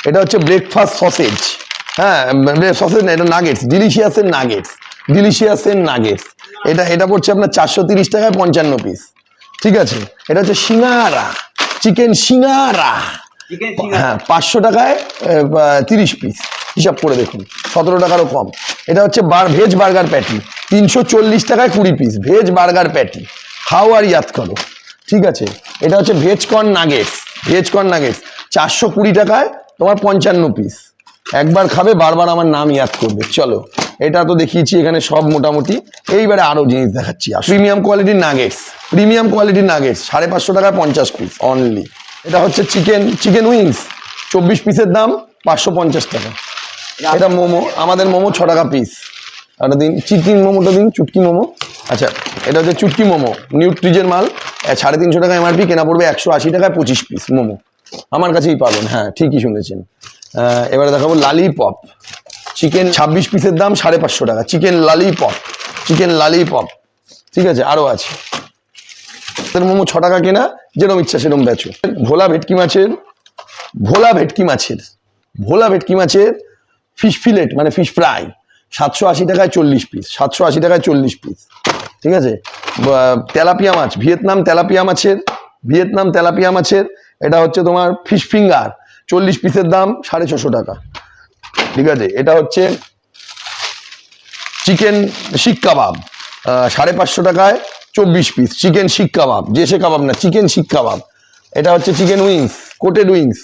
এটা হচ্ছে breakfast sausage. হ্যাঁ, সসেজ না, এটা নাগেটস, ডিলিশিয়াসের নাগেটস, ডিলিশিয়াসের নাগেটস। এটা পড়ছে আপনার 430 টাকায় 55 পিস। ঠিক আছে, এটা হচ্ছে সিঙ্গারা, চিকেন সিঙ্গারা। হ্যাঁ, 500 টাকায় 30 পিস। হিসাব করে দেখুন, 17 টাকারও কম। এটা হচ্ছে ভেজ বার্গার প্যাটি, 340 টাকায় 20 পিস ভেজ বার্গার প্যাটি। খাও আর ইয়াদ করো। ঠিক আছে, এটা হচ্ছে veg corn nuggets, veg corn nuggets 420 টাকায় তোমার 55 পিস। একবার খাবে বারবার আমার নাম ইয়াদ করবে। চলো, এটা তো দেখিয়েছি এখানে সব মোটামুটি। এইবারে আরো জিনিস দেখাচ্ছি। প্রিমিয়াম কোয়ালিটির নাগেটস, প্রিমিয়াম কোয়ালিটির নাগেটস 550 টাকায় 50 পিস অনলি। এটা হচ্ছে চিকেন উইংস, 24 পিসের দাম 550 টাকা। এটা মোমো, আমাদের মোমো 6 টাকা পিস। একটা দিন চিকেন মোমোটা দিন, চুটকি মোমো। আচ্ছা, এটা হচ্ছে চুটকি মোমো, নিউট্রিজের মাল, 350 টাকা এমআরপি, কেনা পড়বে 180 টাকায় 25 পিস মোমো। আমার কাছেই পাবেন। হ্যাঁ, ঠিকই শুনেছেন। এবারে দেখাবো লালিপপ, চিকেন 26 পিসের দাম 550 টাকা। Chicken lollipop, chicken lollipop. ঠিক আছে, আরও আছে। মোমো 6 টাকা কেনা, যেরকম ইচ্ছা সেরকম বেচো। ভোলা ভেটকি মাছের, ভোলা ভেটকি মাছের, ভোলা ভেটকি মাছের ফিশ ফিলেট মানে ফিশ ফ্রাই 780 টাকায় 40 পিস, 780 টাকায় 40 পিস। ঠিক আছে, তেলাপিয়া মাছ, ভিয়েতনাম তেলাপিয়া মাছের, ভিয়েতনাম তেলাপিয়া মাছের এটা হচ্ছে তোমার ফিশ ফিঙ্গার, 40 পিসের দাম 650 টাকা। ঠিক আছে, এটা হচ্ছে চিকেন শিক কাবাব, 550 টাকায় 24 পিস। চিকেন শিক কাবাব, জেসে কাবাব না, চিকেন শিক কাবাব। এটা হচ্ছে চিকেন উইংস, কোটেড উইংস,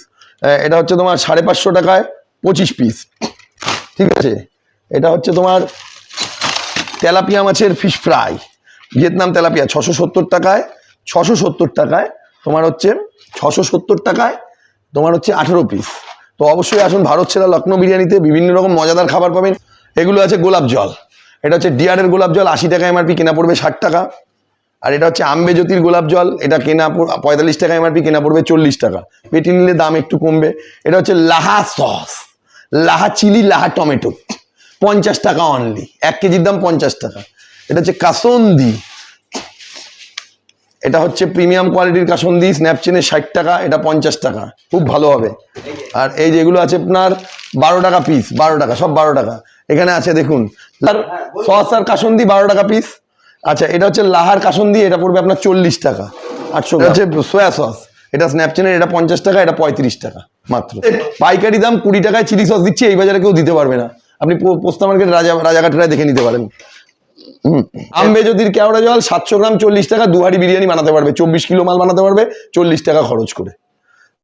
এটা হচ্ছে তোমার 550 টাকায় 25 পিস। ঠিক আছে, এটা হচ্ছে তোমার তেলাপিয়া মাছের ফিশ ফ্রাই, ভিয়েতনাম তেলাপিয়া 670 টাকায়, 670 টাকায় তোমার হচ্ছে 670 টাকায় তোমার হচ্ছে 18 পিস। তো অবশ্যই আসুন ভারত সেরা লখনৌ বিরিয়ানিতে, বিভিন্ন রকম মজাদার খাবার পাবেন। এগুলো আছে গোলাপ জল, এটা হচ্ছে ডিয়ারের গোলাপ জল 80 টাকা এমআরপি, কেনা পড়বে 60 টাকা। আর এটা হচ্ছে আম্বে জ্যোতির গোলাপ জল, এটা কেনা 45 টাকা এমআরপি, কেনা পড়বে 40 টাকা। পেটি নিলে দাম একটু কমবে। এটা হচ্ছে Laha sauce, Laha chilli, Laha tomato, 50 টাকা অনলি, 1 কেজির দাম 50 টাকা। এটা হচ্ছে কাসন্দি, এটা হচ্ছে প্রিমিয়াম কোয়ালিটির কাসন্দি, স্ন্যাপচেনের 60 টাকা, এটা 50 টাকা, খুব ভালো হবে। আর এই যেগুলো আছে আপনার 12 টাকা পিস, 12 টাকা, সব 12 টাকা। এখানে আছে দেখুন, সস আর কাসন্দি 12 টাকা পিস। আচ্ছা, এটা হচ্ছে লাহার কাসন্দি, এটা পড়বে আপনার 40 টাকা, 800। হচ্ছে সোয়া সস, এটা স্ন্যাপচেনের, এটা 50 টাকা, এটা 35 টাকা মাত্র। পাইকারি দাম 20 টাকায় চিলি সস দিচ্ছি, এই বাজারে কেউ দিতে পারবে না। আপনি পোস্তা মার্কেট রাজাঘাটরায় দেখে নিতে পারেন। আম্বে জ্যোতির কেওড়া জল 700 গ্রাম 40 টাকা, 2 হাঁড়ি বিরিয়ানি বানাতে পারবে, 24 কিলো মাল বানাতে পারবে 40 টাকা খরচ করে।